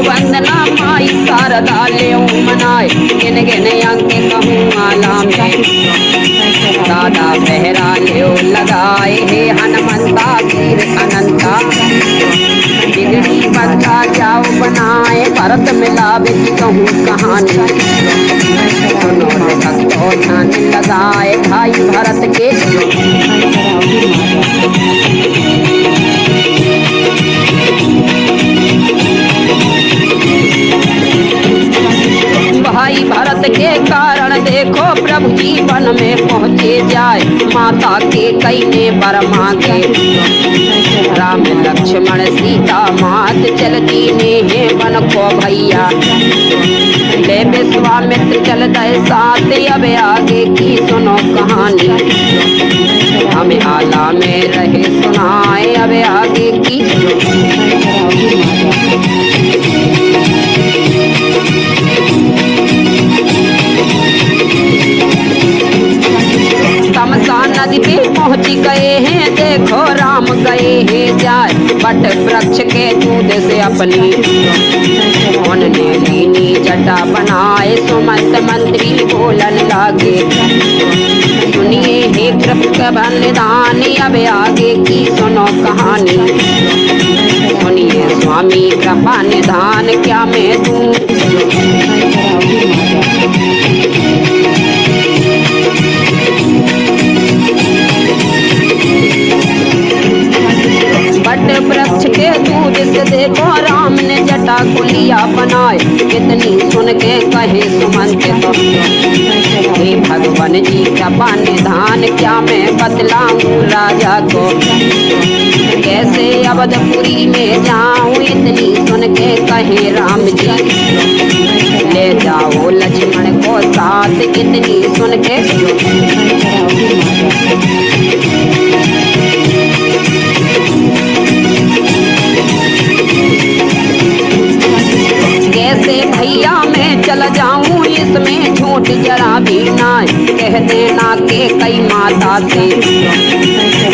वंदना माई शारदा ले मनाए गिन गिन अंक कहूँ माला में दादा पहरा ले लगाए हे हनुमंता वीर अनंता बिगड़ी बंदा जाओ बनाए भरत मिलावे की कहूँ कहानी सुनो रे भक्तों ध्यान लगाए भाई भरत के भाई भरत के कारण देखो प्रभु जीवन में पहुँचे जाए माता के कई ने वर मांगे राम लक्ष्मण सीता मात चलती ने है वन को भैया ले विश्वामित्र चल गए साथ अब आगे की सुनो कहानी हमें आला में रहे सुनाए अब आगे की तमसा नदी पे पहुँच गए हैं देखो राम गए हैं जाए बट वृक्ष के दूध से अपनी उन्होंने लीनी जटा बनाए सुमंत मंत्री बोलन लागे सुनिए हे कृपा बलिदान अब आगे की सुनो कहानी सुनिए स्वामी कृपा निधान क्या मैं दूं बट वृक्ष के दूध से देखो राम ने जटा को लिया बनाए कितनी सुन के कहे सुमंत हे भगवान जी का निधान क्या मैं बतलाऊं राजा को कैसे अवधपुरी में जाऊं इतनी सुन के कहे राम जी ले जाओ लक्ष्मण को साथ इतनी सुन के कैसे भैया मैं चला जाऊं इसमें झूठ जरा भी ना कह देना के कई माता से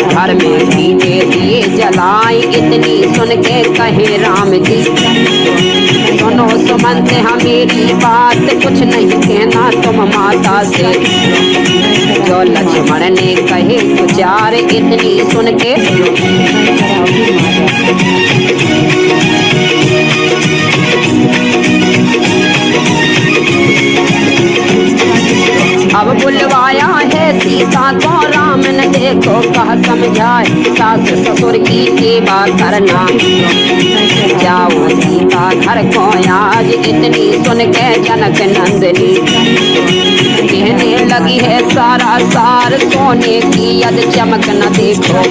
घर में दीने दिए जलाए इतनी सुन के कहे राम जी सुनो सुमंत मेरी बात कुछ नहीं कहना तुम माता से जो लक्ष्मण ने कहे गुजार इतनी सुन के अब बुलवाया है सीता को राम ने देखो कहा समझाए सास ससुर की सेवा करना जाओ सीता घर को आज इतनी सुन के जनक नंदनी कहने लगी है सारा सार सोने की यद चमक न देखो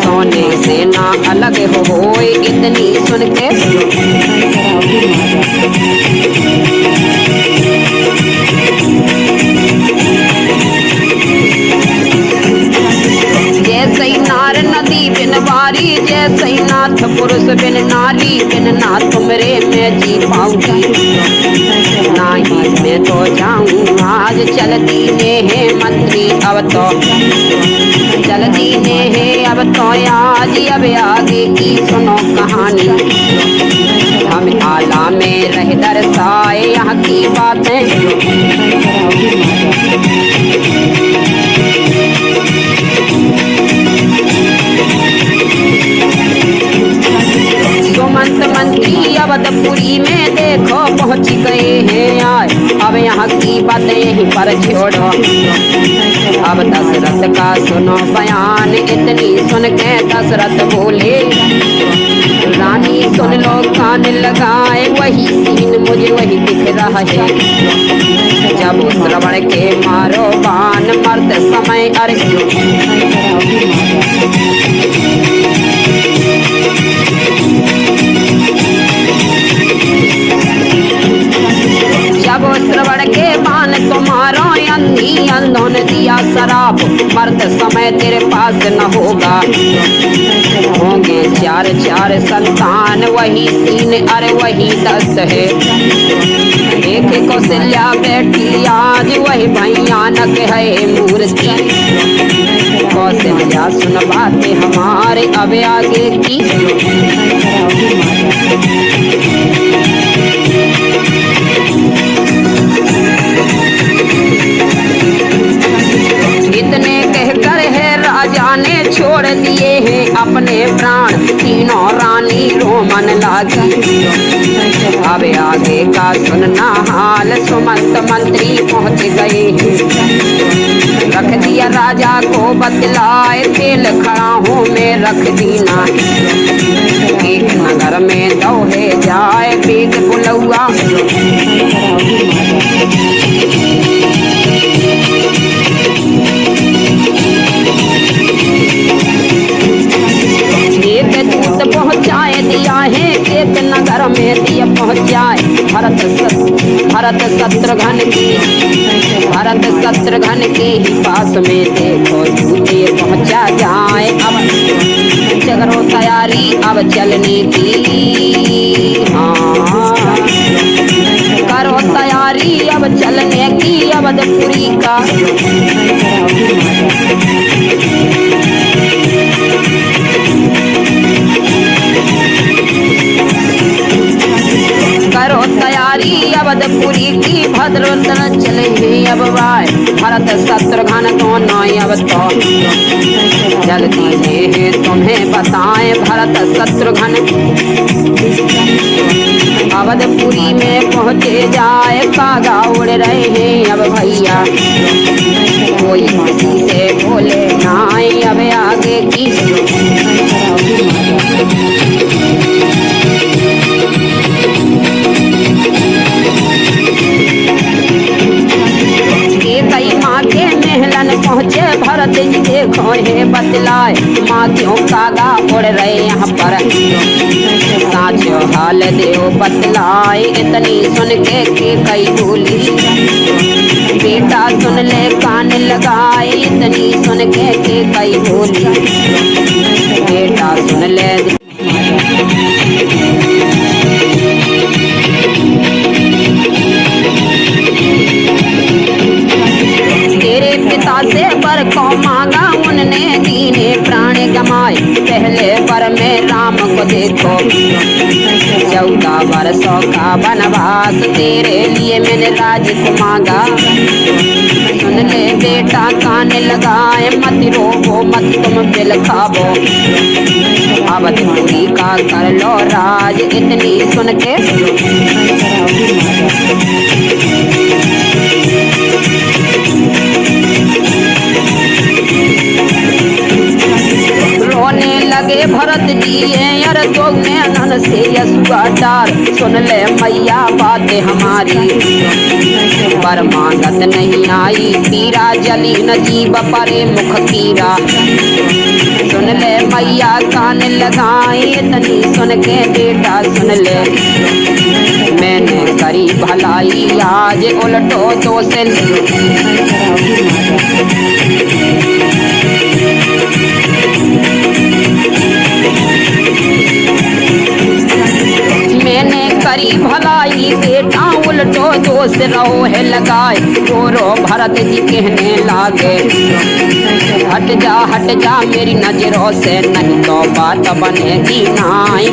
सोने से ना अलग हो इतनी सुन के जैसे नार नदी बिन बारी जैसे नाथ पुरुष बिन नारी बिन ना तुमरे मैं जी पाऊंगी नाही मैं तो जाऊं आज चलती ने है मंत्री अब तो चलती ने है अब तो आज अब आगे की सुनो कहानी हम आला में रह दर्शाए यहाँ की बातें सुमंत मंत्री अवधपुरी में देखो पहुँच गए हैं आए अब यहाँ की बातें यहीं पर छोड़ो अब दशरथ का सुनो बयान इतनी सुन के दशरथ बोले रानी सुन लो कान लगाए वही सीन मुझे वही दिख रहा है जब श्रवण के मारो बाण मर्द समय अरे जब श्रवण के बाण तुम्हारा अंधी अंधों ने दिया शराब मर्द समय तेरे पास न होगा होंगे चार चार संतान वही सीन अरे वही दस्त है एक कौशल्या बेटी आज वही भयानक है मूर्ति कौशल्या सुन बातें हमारे अब आगे की अब आगे का सुनना हाल, सुमंत मंत्री पहुँच गए हैं। रख दिया राजा को बतलाए, तेल खड़ा हूँ मैं रख दीना। एक नगर में दौहे जाए बेग बुलौआ, एक दूत पहुँचाए दिया है, एक नगर में दिया पहुँचाए। भरत शत्रुघ्न के ही पास में देखो दूते पहुँचा जाए। अब करो तैयारी अब चलने की, हाँ करो तैयारी अब चलने की अवधपुरी का। करो तैयारी अवधपुरी की, भद्रतन चले अब वाय। भरत शत्रुघ्न दोनों अब तो जल्दी है तुम्हें बताएं। भरत शत्रुघ्न अवधपुरी में पहुँचे जाए, कागा उड़ रहे हैं अब भैया, कोई किसी से बोले नाई अब आगे की। कई माँ के महलन पहुँचे, भरत जी देखो है बतलाए। माँ क्यों कागा उड़ रहे यहाँ पर, साचो हाल देव बतलाए। इतनी सुन के कई बोली, बेटा सुन ले कान लगाए। इतनी सुन के कई बोली, बेटा सुन ले। तेरे पिता से वर को मांगा, उनने दीने प्राण गमाए। पहले वर में राम को देखो, 14 वर्षों का वनवास तेरे लिए मैंने राज को मांगा। सुन ले बेटा कान लगाए, मत रोवो मत तुम बिल खाबो, अवधपुरी का कर लो राज। इतनी सुन के रोने लगे भरत जी यार, तो नैनन से यसुआ डार। सुन ले मैया बातें हमारी, पर मांगत नहीं आई। पीरा जली न जीव परे मुख कीरा, सुन ले मैया कान लगाई। इतनी सुन के बेटा सुन ले, मैंने करी भलाई आज उल्टो तो से। मैंने करी भलाई बेटा उल्टो दोष रहो है लगाए। रो भरत जी कहने लागे, हट जा मेरी नजरों से, नहीं तो बात बनेगी नाई।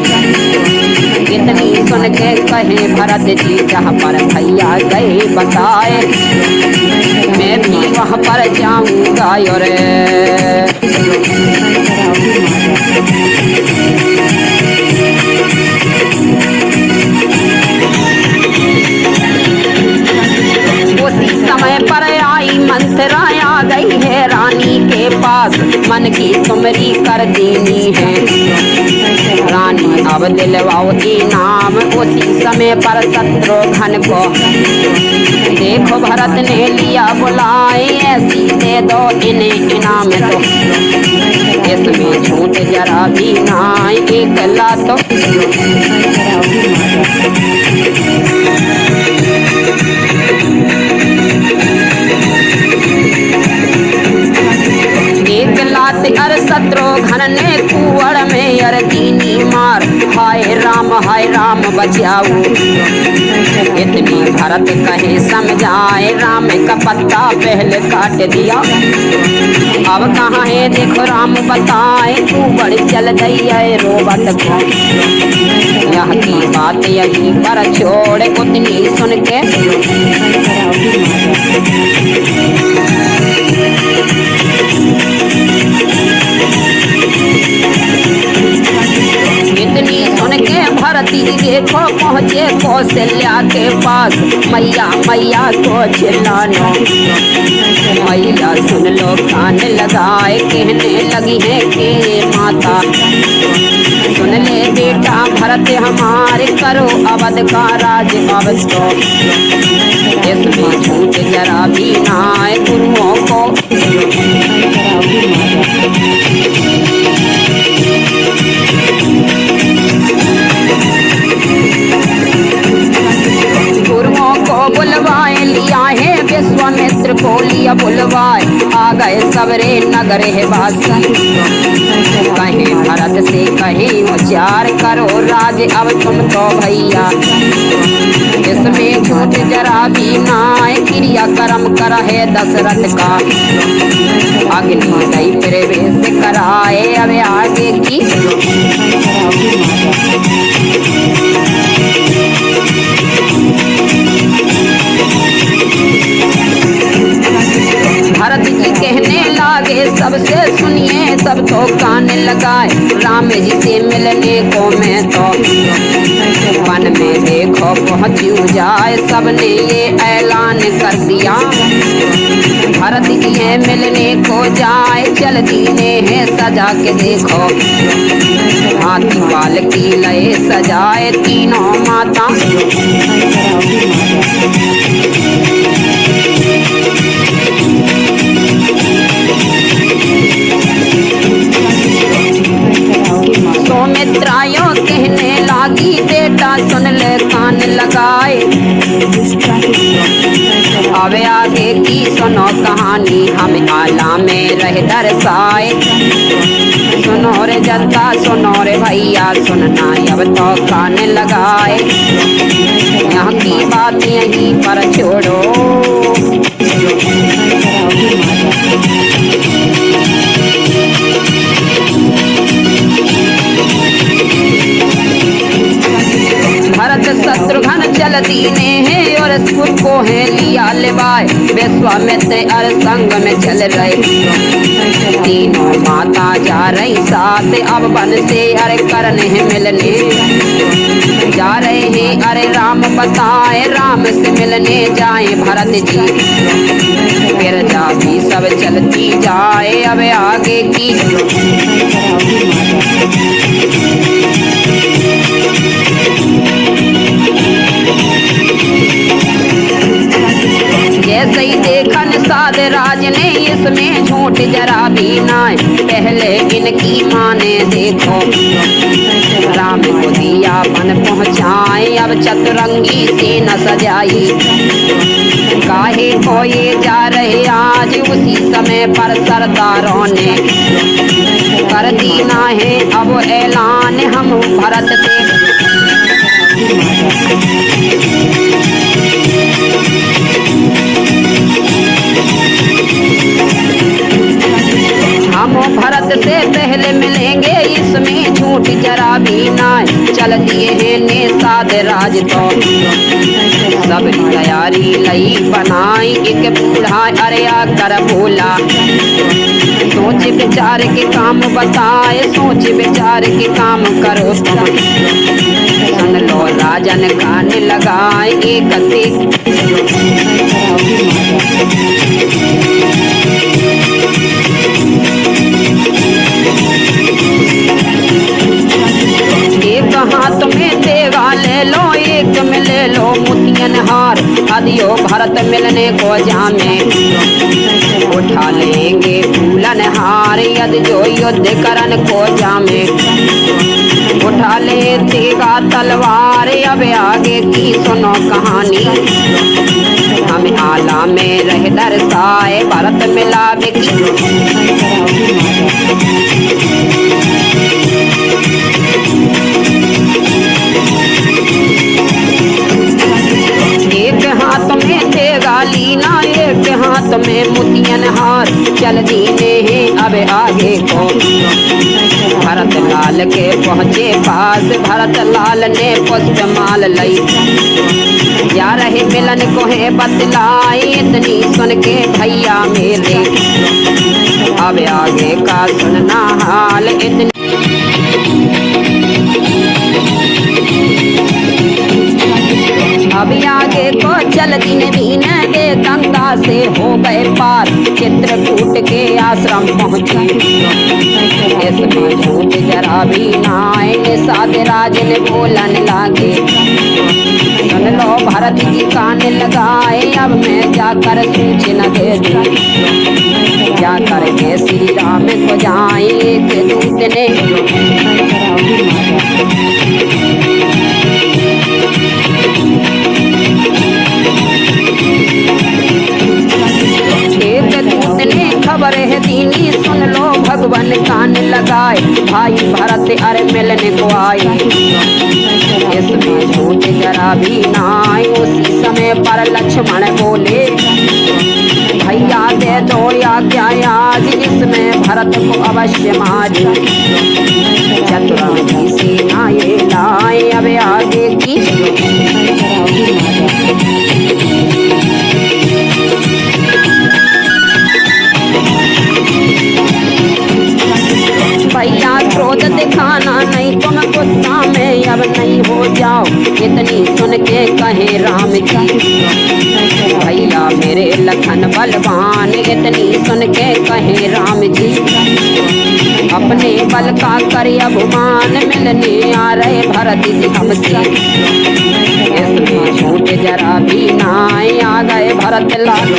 इतनी सुन के कहे भरत जी, जहाँ पर भैया गए बताए, मैं भी वहाँ पर जाऊंगा। और उसी समय पर आई मंत्रा आ गई है रानी के पास, मन की तुमरी कर देनी है रानी अब दिलवाओ इनाम। उसी समय पर शत्रुघ्न को देखो भरत ने लिया बुलाए, ऐसी दे दो इन्हें इनाम। तो इसमें झूठ जरा भी ना, एक लातो एक लात अर शत्रुघ्न ने कुंवर में अरदीनी मार। हाय राम बचाओ, इतनी भरत कहे समझाए। राम का पत्ता पहले काट दिया, अब कहाँ है देखो राम बताए। तू बड़ी चल गई है रोबत को, यह की बात यहीं पर छोड़। उतनी सुन के इतनी सुन के भरत जी कौशल्या के पास मैया मैया को चिल्लानो। मैया सुन लो कान लगाए कहने लगी है कि माता सुन ले बेटा भरत हमारे करो अवध का राज अब तो। इसमें झूठ जरा भी ना आए गुरुओं को। गुरुओं को बुलवाए लिया है विश्वामित्र को लिया बुलवाए। आ गए सबरे नगर है वासी कहीं भरत से कहीं उच्चार करो राज अब तुम तो भैया। इसमें झूठ जरा भी ना आए क्रिया कर्म कर है दशरथ का। अग्नि गई प्रवेश कराए अब आगे की। भरत जी कहने लागे सबसे सुनिए सब तो कान लगाए। राम जी से मिलने को मैं तो वन में देखो पहुँच जाए। सबने ये ऐलान कर दिया भरत जी है मिलने को जाए। चल दीने है सजा के देखो हाथी पाल की लय सजाए तीनों माता। सौमित्रायो कहने लागी बेटा सुन ले कान लगाए। अब आगे की सुनो कहानी हम आला में रह दरसाए। सुनो रे जनता सुनो रे भैया सुनना अब तो कान लगाए। यहाँ की बात यहीं पर छोड़ो। भरत शत्रुघ्न चल दीने हैं और सुर को है लिया लेवाए। विश्वामित्र अर संग में चल रहे तीनों माता जा रही साथ। अब वन से अरे करने हैं मिलने जा रहे हैं। अरे राम बताए राम से मिलने जाए भरत जी। फिर जा भी सब चलती जाए अब आगे की। जैसे ही देखा निषाद राज ने इसमें झूठ जरा भी ना। पहले इनकी माँ ने देखो राम को दिया मन पहुँचाए। अब चतुरंगी से न सजाई काहे को ये जा रहे आज। उसी समय पर सरदारों ने कर दीना है अब ऐलान हम भरत से। हम भरत से पहले मिलेंगे इसमें झूठ जरा भी ना। चल दिए हैं निषाद राज तो सब तैयारी लई बनाई। एक बूढ़ा अरे आकर बोला सोच विचार के काम बताए। सोच विचार के काम करो तुम सुन लो राजन कान लगाए। एक एक हाथ में देगा ले लो एक में ले लो मोतियन हार। अदियो भरत मिलने को जामे उठा लेंगे फूलन हार। यदि जो युद्ध करन को जामे उठा ले देगा तलवार। अब आगे की सुनो कहानी हम आला में रह दरसाए। भरत मिला एक हाथ में देगा लीना एक हाथ में मोतियन हार। चल दीने हैं अब आगे को भरत लाल के पहुँचे पास। भरत लाल ने पुष्प माल लई जा रहे मिलन को है बतलाई। इतनी सुन के भैया मेरे अब आगे का सुनना हाल। इतनी अब आगे को चल दिन बीन गे गंगा से हो गए पार चित्रकूट के आश्रम पहुँचे इसमें झूठ जरा भी ना आए निषाद राज ने बोलन लागे सुन लो भरत जी कान लगाए अब मैं जाकर सूचना दे दूं जाकर के श्री राम को जाए एक दूत ने खबर है दीनी सुन लो भगवान कान लगाए भाई भरत अरे मिलने को आए इसमें झूठ जरा भी ना आए उसी समय पर लक्ष्मण बोले भैया दे दो या क्या आज इसमें भरत को अवश्य मार चतुराई की सेना ये लाए अब आगे की भैया क्रोध दिखाना नहीं तुम गुस्सा में अब नहीं हो जाओ इतनी सुन के कहे राम जी भैया मेरे लखन बलवान इतनी सुन के कहे राम जी अपने बल का कर अभिमान मिलने आ रहे भरत जी हमसे इसमें झूठ जरा भी ना आ गए भरत लाल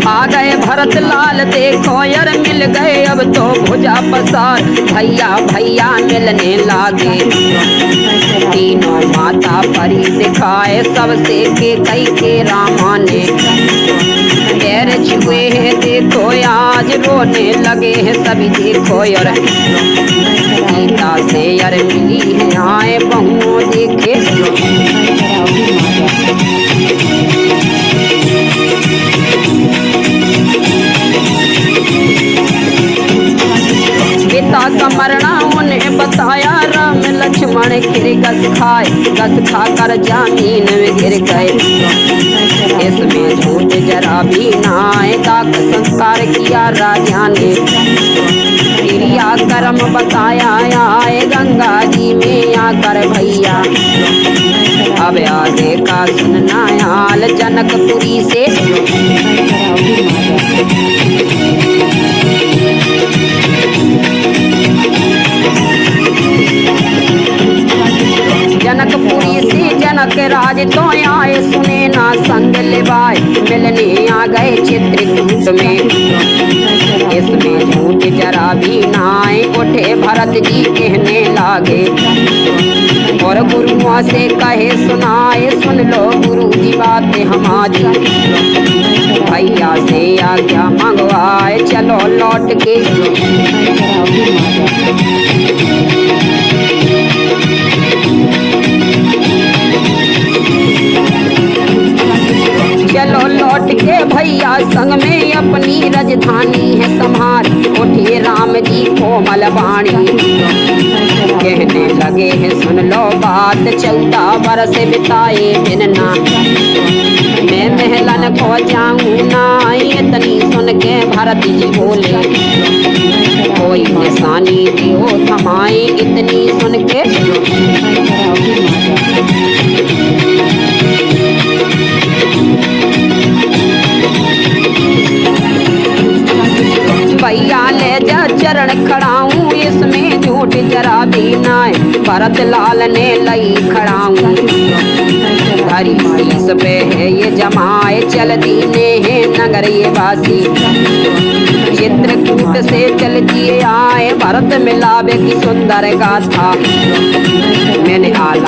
आ गए भरत लाल देखो यार मिल गए अब तो भुजा पसार भैया भैया मिलने लागे तीनों माता परी दिखाए सबसे के कई के रामा ने पैर छुए हैं देखो आज रोने लगे हैं सभी देखो यार सीता से यार मिली है आए बहुओं देखे पिता का मरना उन्हें बताया राम लक्ष्मण गिर गस खाकर जमीन में गिर गए इसमें झूठ जरा भी ना आए दाग संस्कार किया राजा ने क्रिया कर्म बताया आए गंगा जी में आकर भैया अब आगे का सुनना हाल जनकपुरी से जनकपुरी से जनक राज तो आए सुने ना संग लेवाए मिलने आ गए चित्रकूट में इसमें झूठ जरा भी ना आए उठे भरत जी कहने लागे और गुरुओं से कहे सुनाए सुन लो गुरु जी बातें हमारी भैया से आज्ञा मंगवाए चलो लौट के चलो लौट के भैया संग में अपनी राजधानी है संभार उठे राम जी कोमल वाणी कहने लगे हैं सुन लो बात 14 बरस बिताए बिना मैं महलन को जाऊं ना इतनी सुन के भरत जी बोले कोई निशानी दियो थमाए इतनी सुन के भैया ले जा चरण खड़ाऊं इसमें झूठ जरा भी नाय भरत लाल ने लई खड़ाऊं धरी शीस पे है ये जमाए चल दीने है नगर ये वासी चित्रकूट से चल दिए आए भरत मिलावे की सुंदर गाथा मैंने आला